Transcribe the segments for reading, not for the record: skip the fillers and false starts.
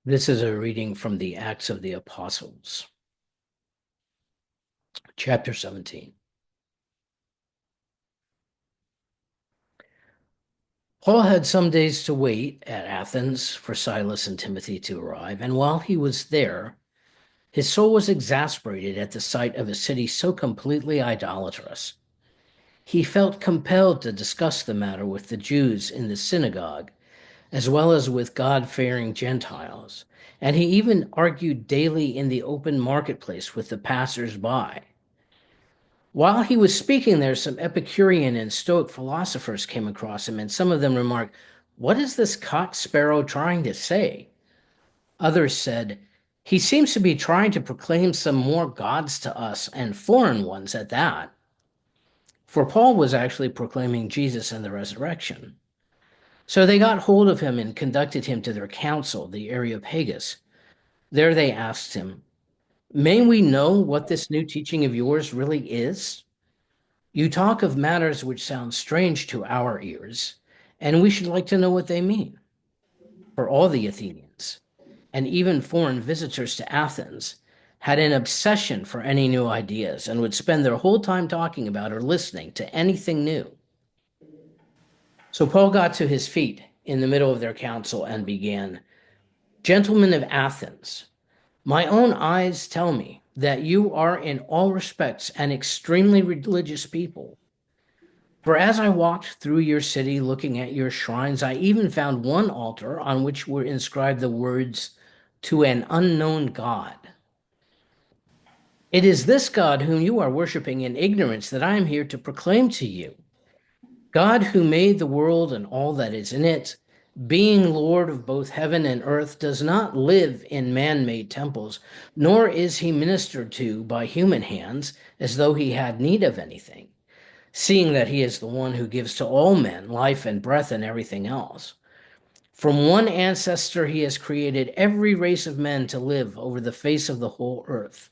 This is a reading from the Acts of the Apostles, chapter 17. Paul had some days to wait at Athens for Silas and Timothy to arrive, and while he was there, his soul was exasperated at the sight of a city so completely idolatrous. He felt compelled to discuss the matter with the Jews in the synagogue, as well as with God-fearing Gentiles, and he even argued daily in the open marketplace with the passers-by. While he was speaking there, some Epicurean and Stoic philosophers came across him, and some of them remarked, "What is this cock sparrow trying to say?" Others said, "He seems to be trying to proclaim some more gods to us, and foreign ones at that." For Paul was actually proclaiming Jesus and the resurrection. So they got hold of him and conducted him to their council, the Areopagus. There they asked him, "May we know what this new teaching of yours really is? You talk of matters which sound strange to our ears, and we should like to know what they mean." For all the Athenians, and even foreign visitors to Athens, had an obsession for any new ideas and would spend their whole time talking about or listening to anything new. So Paul got to his feet in the middle of their council and began, "Gentlemen of Athens, my own eyes tell me that you are in all respects an extremely religious people. For as I walked through your city looking at your shrines, I even found one altar on which were inscribed the words, 'To an unknown God.' It is this God whom you are worshiping in ignorance that I am here to proclaim to you. God who made the world and all that is in it, being Lord of both heaven and earth, does not live in man-made temples, nor is he ministered to by human hands as though he had need of anything, seeing that he is the one who gives to all men life and breath and everything else. From one ancestor he has created every race of men to live over the face of the whole earth.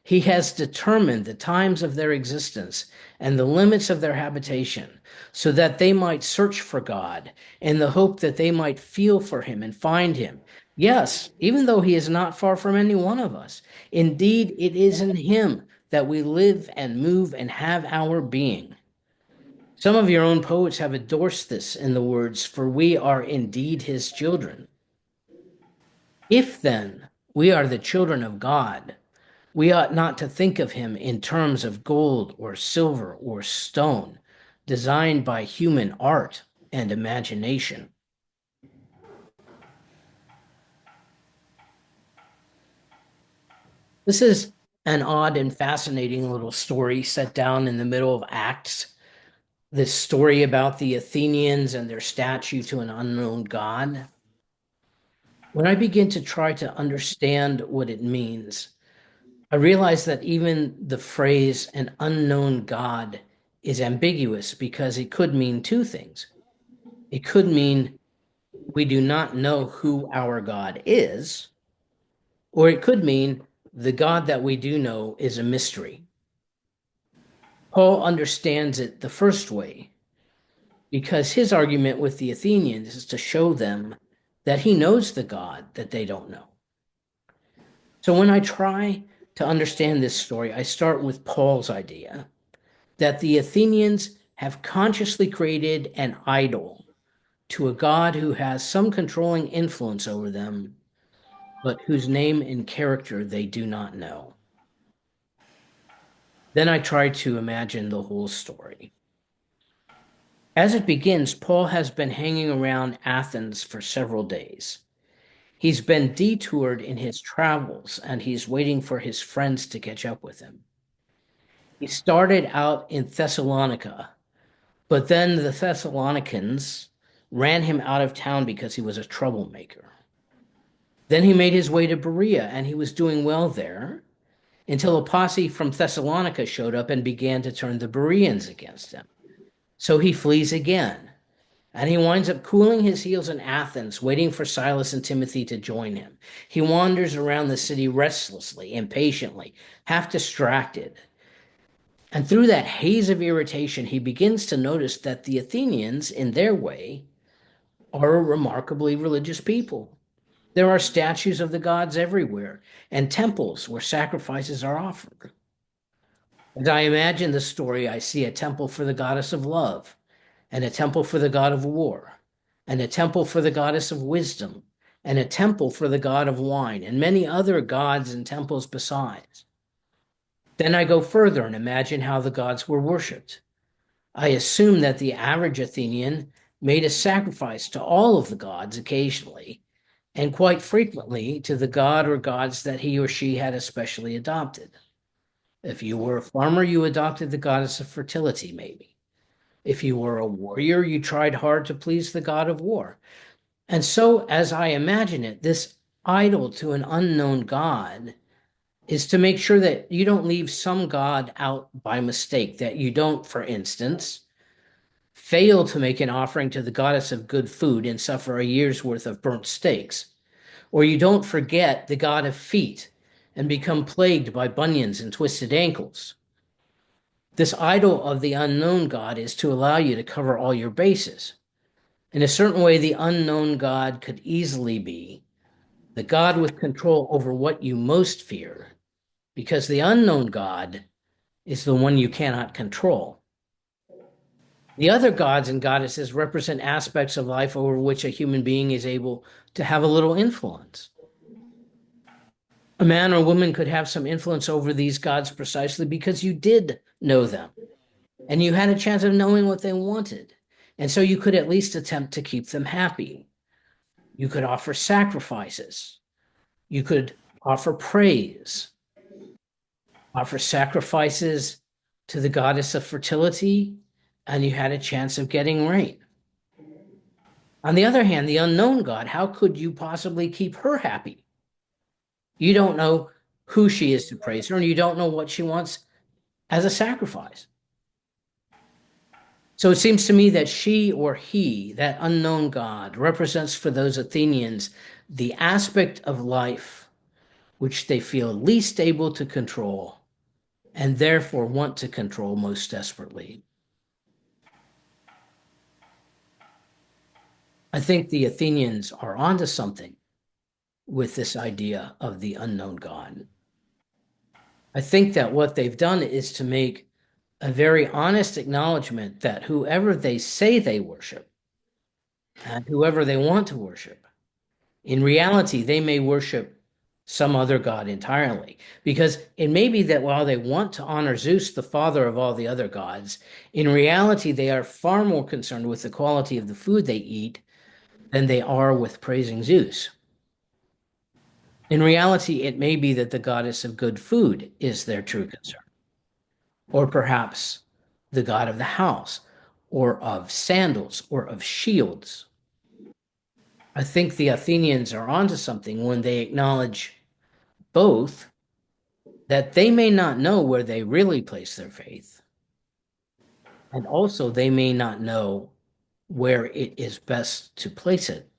He has determined the times of their existence and the limits of their habitation, so that they might search for God in the hope that they might feel for him and find him. Yes, even though he is not far from any one of us. Indeed, it is in him that we live and move and have our being. Some of your own poets have endorsed this in the words, 'For we are indeed his children.' If then we are the children of God, we ought not to think of him in terms of gold or silver or stone, designed by human art and imagination." This is an odd and fascinating little story set down in the middle of Acts. This story about the Athenians and their statue to an unknown god. When I begin to try to understand what it means, I realize that even the phrase an unknown God is ambiguous because it could mean two things. It could mean we do not know who our God is, or it could mean the God that we do know is a mystery. Paul understands it the first way because his argument with the Athenians is to show them that he knows the God that they don't know. So when I try to understand this story, I start with Paul's idea that the Athenians have consciously created an idol to a god who has some controlling influence over them, but whose name and character they do not know. Then I try to imagine the whole story. As it begins, Paul has been hanging around Athens for several days. He's been detoured in his travels, and he's waiting for his friends to catch up with him. He started out in Thessalonica, but then the Thessalonians ran him out of town because he was a troublemaker. Then he made his way to Berea, and he was doing well there until a posse from Thessalonica showed up and began to turn the Bereans against him. So he flees again, and he winds up cooling his heels in Athens, waiting for Silas and Timothy to join him. He wanders around the city restlessly, impatiently, half distracted. And through that haze of irritation, he begins to notice that the Athenians, in their way, are a remarkably religious people. There are statues of the gods everywhere and temples where sacrifices are offered. As I imagine the story, I see a temple for the goddess of love, and a temple for the god of war, and a temple for the goddess of wisdom, and a temple for the god of wine, and many other gods and temples besides. Then I go further and imagine how the gods were worshipped. I assume that the average Athenian made a sacrifice to all of the gods occasionally, and quite frequently to the god or gods that he or she had especially adopted. If you were a farmer, you adopted the goddess of fertility, maybe. If you were a warrior, you tried hard to please the god of war. And so, as I imagine it, this idol to an unknown god is to make sure that you don't leave some god out by mistake, that you don't, for instance, fail to make an offering to the goddess of good food and suffer a year's worth of burnt steaks, or you don't forget the god of feet and become plagued by bunions and twisted ankles. This idol of the unknown God is to allow you to cover all your bases. In a certain way, the unknown God could easily be the God with control over what you most fear, because the unknown God is the one you cannot control. The other gods and goddesses represent aspects of life over which a human being is able to have a little influence. A man or woman could have some influence over these gods precisely because you did know them and you had a chance of knowing what they wanted. And so you could at least attempt to keep them happy. You could offer sacrifices. You could offer praise, offer sacrifices to the goddess of fertility, and you had a chance of getting rain. On the other hand, the unknown God, how could you possibly keep her happy? You don't know who she is to praise her, and you don't know what she wants as a sacrifice. So it seems to me that she or he, that unknown God, represents for those Athenians the aspect of life which they feel least able to control and therefore want to control most desperately. I think the Athenians are onto something with this idea of the unknown God. I think that what they've done is to make a very honest acknowledgement that whoever they say they worship and whoever they want to worship, in reality, they may worship some other god entirely. Because it may be that while they want to honor Zeus, the father of all the other gods, in reality, they are far more concerned with the quality of the food they eat than they are with praising Zeus. In reality, it may be that the goddess of good food is their true concern, or perhaps the god of the house, or of sandals, or of shields. I think the Athenians are onto something when they acknowledge both that they may not know where they really place their faith, and also they may not know where it is best to place it.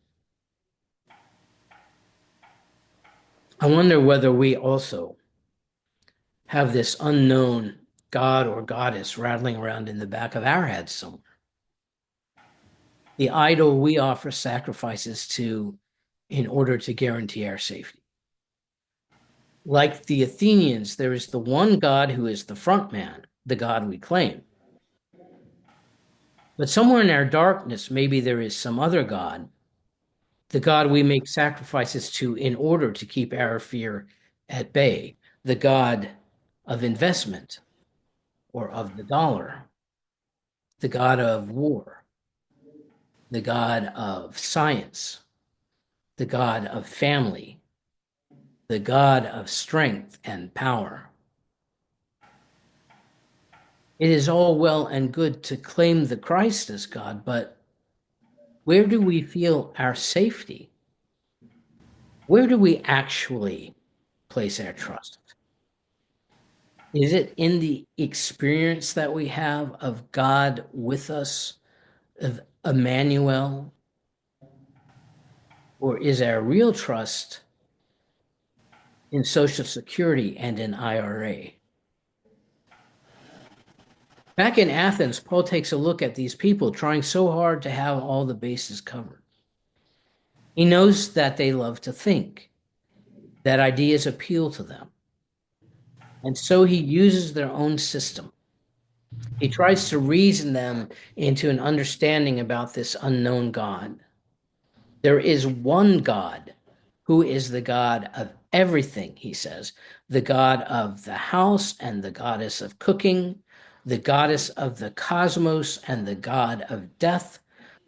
I wonder whether we also have this unknown god or goddess rattling around in the back of our heads somewhere. The idol we offer sacrifices to in order to guarantee our safety. Like the Athenians, there is the one God who is the front man, the God we claim. But somewhere in our darkness, maybe there is some other God, the God we make sacrifices to in order to keep our fear at bay, the God of investment or of the dollar, the God of war, the God of science, the God of family, the God of strength and power. It is all well and good to claim the Christ as God, but where do we feel our safety? Where do we actually place our trust? Is it in the experience that we have of God with us, of Emmanuel? Or is our real trust in Social Security and in IRA? Back in Athens, Paul takes a look at these people trying so hard to have all the bases covered. He knows that they love to think, that ideas appeal to them. And so he uses their own system. He tries to reason them into an understanding about this unknown God. There is one God who is the God of everything, he says, the God of the house and the goddess of cooking, the goddess of the cosmos and the God of death,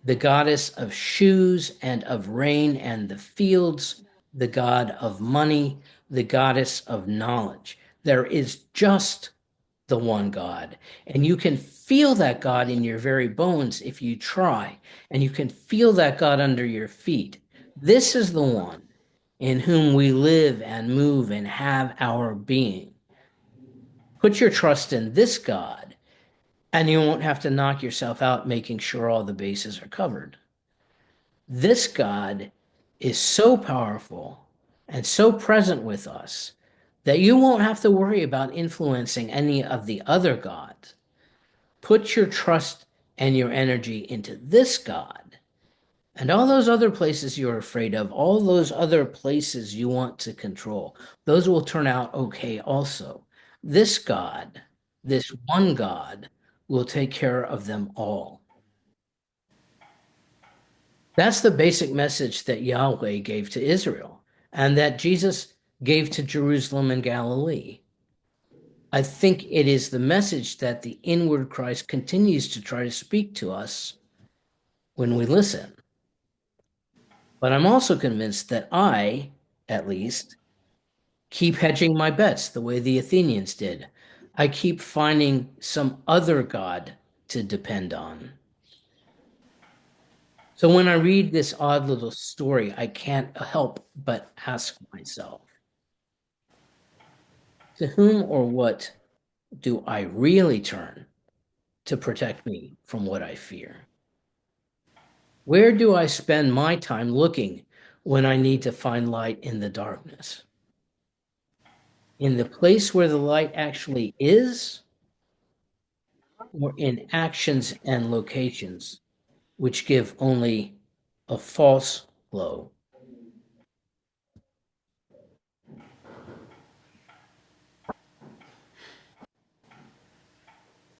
the goddess of shoes and of rain and the fields, the God of money, the goddess of knowledge. There is just the one God. And you can feel that God in your very bones if you try, and you can feel that God under your feet. This is the one in whom we live and move and have our being. Put your trust in this God, and you won't have to knock yourself out making sure all the bases are covered. This God is so powerful and so present with us that you won't have to worry about influencing any of the other gods. Put your trust and your energy into this God. And all those other places you're afraid of, all those other places you want to control, those will turn out okay also. This God, this one God, will take care of them all. That's the basic message that Yahweh gave to Israel and that Jesus gave to Jerusalem and Galilee. I think it is the message that the inward Christ continues to try to speak to us when we listen. But I'm also convinced that I, at least, keep hedging my bets the way the Athenians did. I keep finding some other God to depend on. So when I read this odd little story, I can't help but ask myself, to whom or what do I really turn to protect me from what I fear? Where do I spend my time looking when I need to find light in the darkness? In the place where the light actually is, or in actions and locations which give only a false glow?